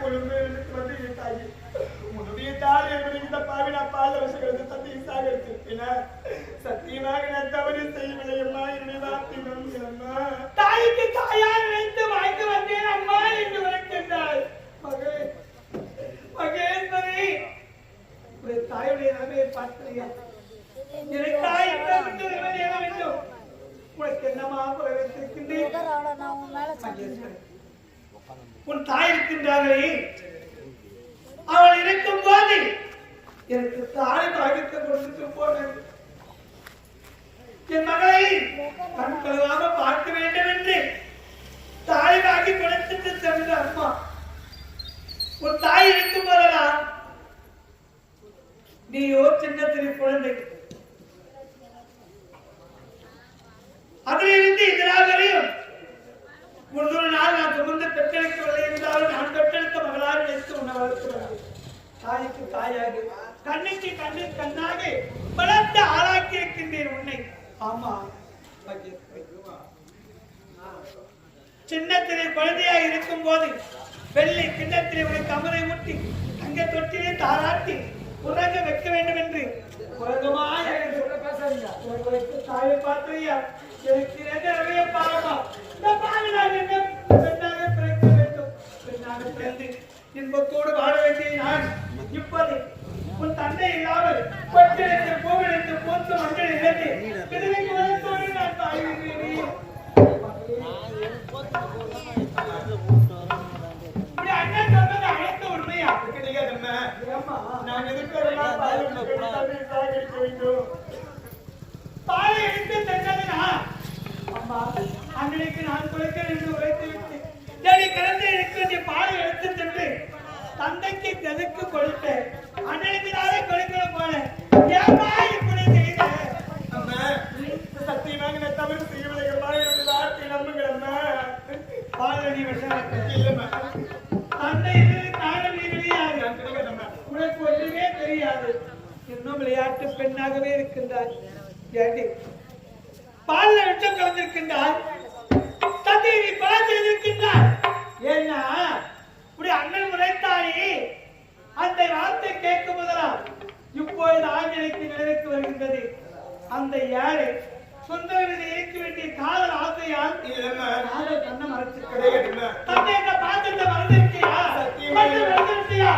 குழுந்து வந்து தாயி உன்னுடைய தாய் எப்படி இந்த பாவி நான் பால் அவசரத்தை தந்தை சாகரிச்சிருக்கேன். சத்தியமாக நான் தவறு செய்யவில்லை அம்மா. என்னுடைய வார்த்தை நம்புகிறம்மா. தாய்க்கு தாயா நினைத்து வாய்க்கு வந்தேன் அம்மா என்று உரைக்கின்றாள். மகளே மகேஸ்வரி, ஒரு தாயுடைய நிலைமையை பார்க்கிறியா? தாய் வேண்டும். உனக்கு என்னமா குறை வைத்திருக்கின்றேன்? உன் தாய் இருக்கின்றார்களே, அவள் இருக்கும் போது எனக்கு தாய் பாகித்து கொடுத்து போனேன். என் மகளை கண்களாக பார்க்க வேண்டும் என்று தாய் வாங்கி கொடுத்துட்டு சென்ற அம்மா, உன் தாய் இருக்கும் போதெல்லாம் நீயோ சின்னத்திலே குழந்தை. அதிலிருந்து இதனால் வரையும் முன்னொரு நாள் நான் சுமந்து பெற்றெடுக்கவில்லை என்றாலும் நான் பெற்றெடுத்த மகளாக நினைத்து உன்னை வளர்க்கிறார். தாய்க்கு தாயாக கண்ணுக்கு கண்ணில் கண்ணாக வளர்த்து ஆளாக்கி இருக்கின்றேன் உன்னை. ஆமா, சின்னத்திலே குழந்தையாக இருக்கும் போது வெள்ளி கிண்ணத்திலே உனக்கு அமரை முட்டி அங்கே தொட்டிலே தாராட்டி உறங்க வைக்க வேண்டும் என்று உறங்கமாய் தாயை பார்த்தியா? எனக்கு நிறைய பாருமா, இந்த பாவி நான் என்ன பெண்ணாக பிறக்க வேண்டும், பெண்ணாக பிறந்து இன்பத்தோடு வாழ வேண்டிய நான் இப்போது உன் தந்தை இல்லாமல் பட்டியலிட்டு கோவிலிட்டு போத்து மஞ்சள் இழந்து பிறகு வளர்த்தோடு நான் தாய்கிறேன். அண்ணன் சொன்னது அனைத்து உண்மையா? நான் எதுக்கு பாலை எடுத்து தந்ததுனா அம்மா அன்னைக்கு நான் குளிக்கிறேன் என்று உரைத்து விட்டு கிடந்து இருக்கிறது பாலை எடுத்து சென்று தந்தைக்கு தெதுக்கு கொடுத்தேன். அன்னைக்கு நாளே கொடுக்கிற போல ஏமா இப்படி செய்த? சத்தியமாக நான் தவறு செய்யவில்லை. வார்த்தை நம்புகிறேன். பாலடி விஷயம் தந்தை காரணம் கிடையாது. உனக்கு ஒன்றுமே தெரியாது. இன்னும் விளையாட்டு பெண்ணாகவே இருக்கின்றார். பால்ல விஷம் கலந்திருக்கின்றார். தந்தை நீ பார்த்து இருக்கின்றார். ஏன்னா இப்படி அண்ணன் உரைத்தாயே அந்த வார்த்தை கேட்கும் முதலா இப்பொழுது ஆஞ்சனைக்கு நினைவுக்கு வருகின்றது. அந்த யாரை சொந்தவர்கள் இருக்க வேண்டிய காதல் ஆசையால் காதல் கண்ணை மறைச்சிருக்க. தந்தை என்ன பார்த்துட்டு மறந்திருக்கியா? மறந்திருக்கியா?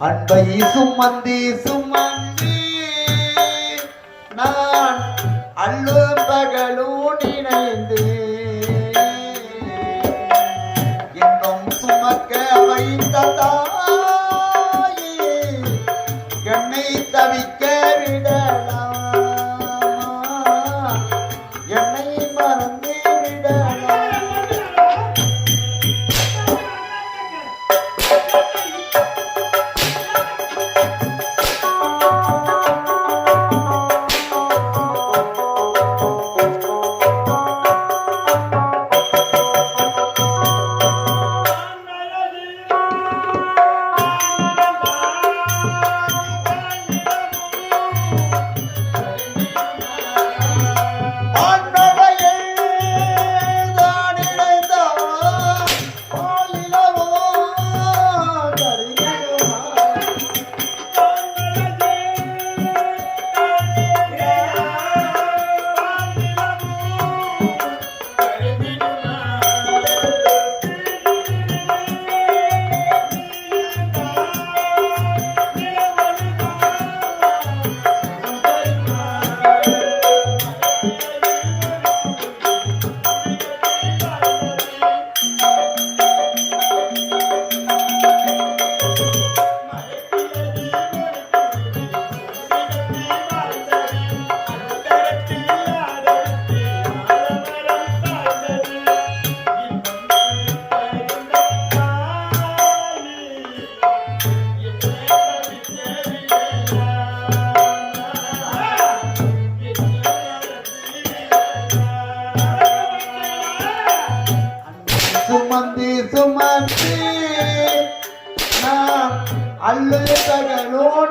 அன்பை சுமந்தி சுமந்தி நான் அள்ளு பகலும் நினைந்து இன்னும் சுமக்க வைத்த தாயே என்னை தவிக்க விடலாம், என்னை மறந்து விடலாம்.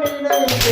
நினைந்தே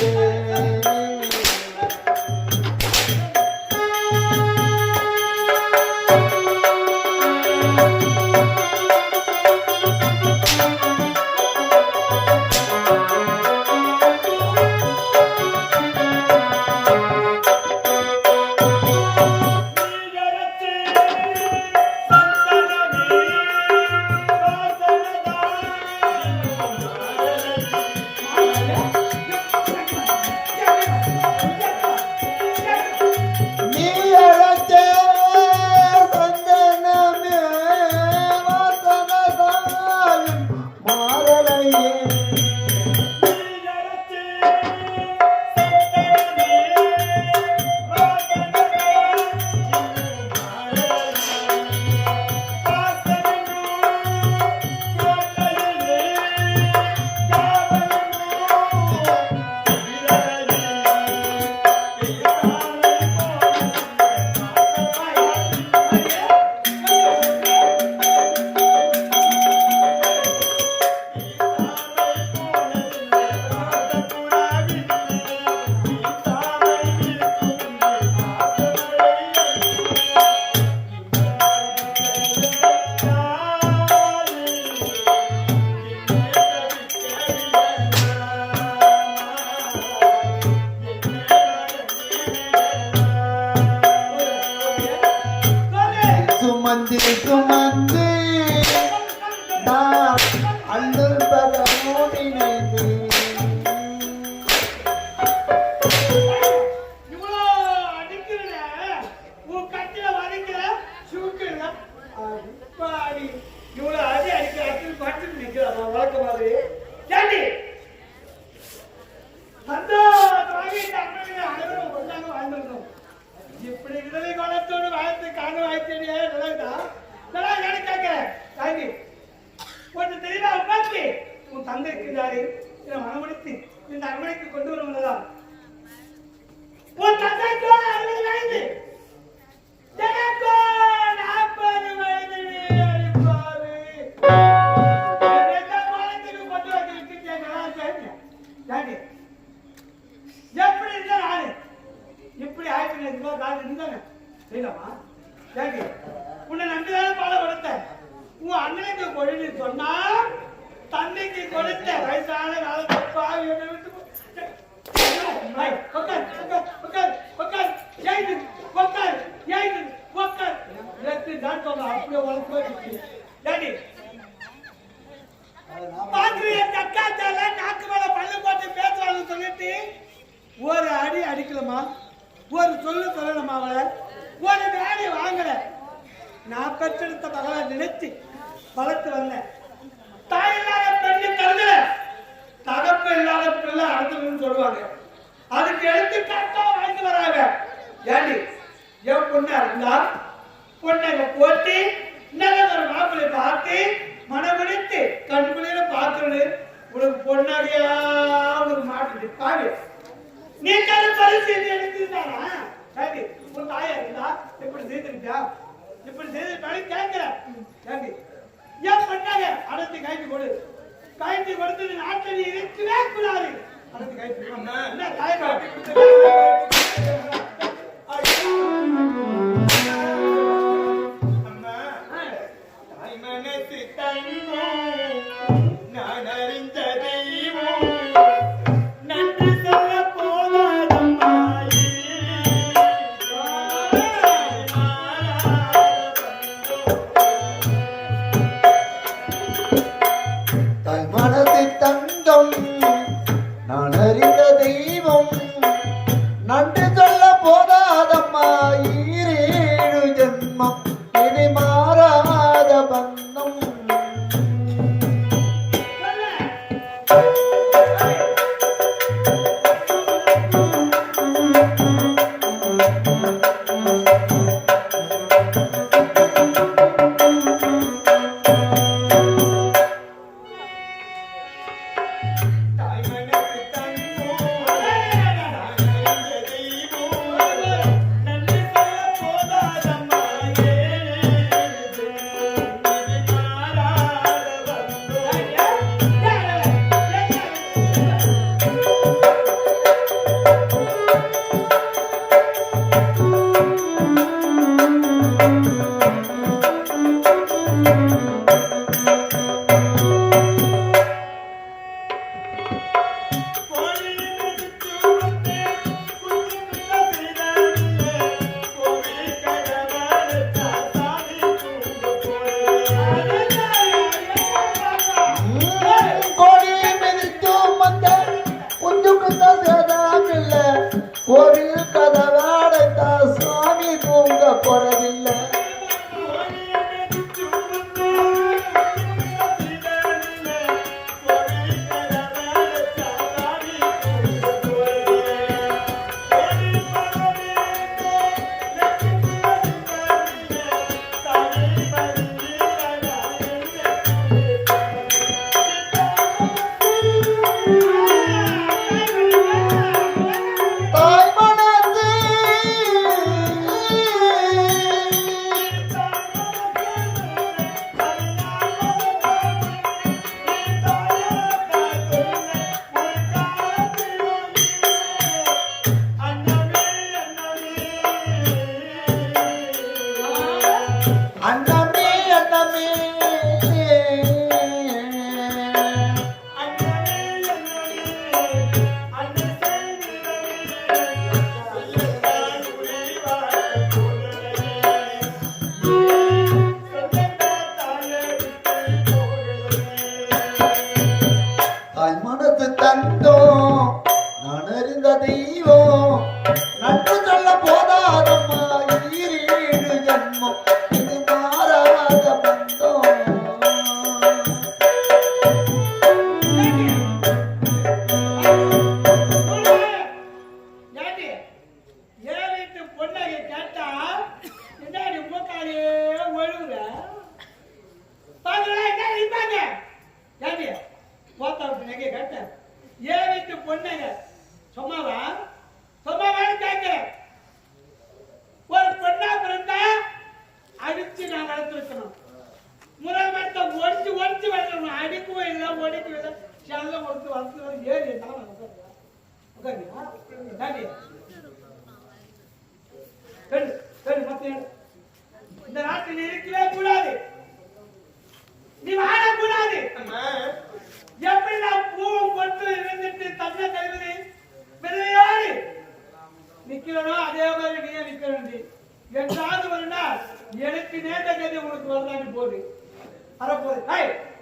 சுமந்து சுமந்து நான் அள்ளு பகமோ நினைந்து இவ்வளோ அடிக்கிறத உன் கட்டில வரைக்கிற சுருக்குல அடி இவ்வளோ அடி அடிக்கிற அடிச்சு பார்த்து நிற்கிறாமா வழக்க மாதிரி கேட்டி அந்த வாங்கிட்டு அண்ணன் அனைவரும் ஒன்றாக வாழ்ந்துருக்கோம் இப்படி விதவை குணத்தோடு வாழ்த்து காண வாழ்த்தடியே நல்லதா நல்லா நினைக்காங்க தாங்கி கொஞ்சம் தெளிவா உட்காந்து உன் தந்தை இருக்கிறாரு இதை மனமுடித்து இந்த அரண்மனைக்கு கொண்டு வருவதா உன் தந்தைக்கு 60 வயது எனக்கோ 40 வயது அடிப்பாரு குளத்துக்கு கொண்டு வந்து தாங்கி எப்படி இருந்தா நானு இப்படி ஆயிரத்தி காலம் இருந்தாங்க சரிங்கம்மா ஜாக்கி உன்னை நம்பிதான பாட கொடுத்த உன் அண்ணனுக்கு கொடு சொன்னா தந்தைக்கு கொடுத்த வயசான காலத்தை பாவி என்னை விட்டு அப்படியே உனக்கு ஜாக்கி பாக்குறீங்க தக்காச்சால நாக்கு மேல பல்லு போட்டு பேசுவாங்க சொல்லிட்டு ஒரு அடி அடிக்கலமா ஒரு சொல்லு சொல்லணுமா அவளை ஒரு வேலையை வாங்கல நான் பெற்றெடுத்த மகளை நினைச்சு வளர்த்து வந்தேன் தாய் இல்லாத பெண்ணு கருதுல தகப்பு இல்லாத பிள்ளை அடுத்ததுன்னு சொல்லுவாங்க அதுக்கு எடுத்து கரெக்டா வாங்கி வராங்க ஏண்டி என் பொண்ணா இருந்தா பொண்ணை போட்டு நல்ல ஒரு மாப்பிள்ளை பார்த்து மனமுடித்து கண்குளிர பார்க்கறது உனக்கு பொண்ணாடியா உனக்கு மாட்டுது பாரு நீ கரு பரிசீலனை எடுத்துட்டாரா சரி உன் தாயா இருந்தா இப்படி செய்திருக்கா இப்படி செய்திருக்காரு கேட்கிற சரி ஏன் பண்ணாங்க அடுத்து கைட்டு கொடு கைட்டு கொடுத்தது நாட்டில் இருக்கவே கூடாது அடுத்து கைட்டு என்ன தாய் அம்மா தாய் மனசு தனிமோ நான் அறிந்த தெய்வம் நன்றி சொல்ல போதாதம்மா தாய் மனது தங்கம் நான் அறிந்த தெய்வம் நன்றி சொல்ல போதாதம்மா ஈரேழு ஜென்மம் இனி மாறாத பந்தம் தாய் மனசு தனிமோ தெய்வம் நட்டு சொல்ல போதாதம்மா ஈரேழு ஜன்மம் இது மாறாத பந்தம். அடிச்சு நான் வளர்த்துருக்கணும். முறைமட்ட ஒடிச்சு ஒடிச்சு வளர்க்கணும். அடிக்கவும் இல்லை, ஒடிக்கவும் இல்லை. செல்லம் கொடுத்து வளர்த்து ஏறி இந்த நாட்டில் இருக்கவே கூடாது. நீ வாழக்கூடாது. எப்படி நான் பூவும் பொட்டு இருந்துட்டு தன்னை தருவது விளையாடு நிக்கிறோம். அதே மாதிரி நீயே நிக்க வேண்டி என்றாவது வருண்டா எனக்கு நேர்ந்த கதை உனக்கு வரலான்னு போகுது. வரப்போகுது.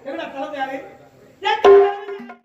எங்கடா தலைமை யாரு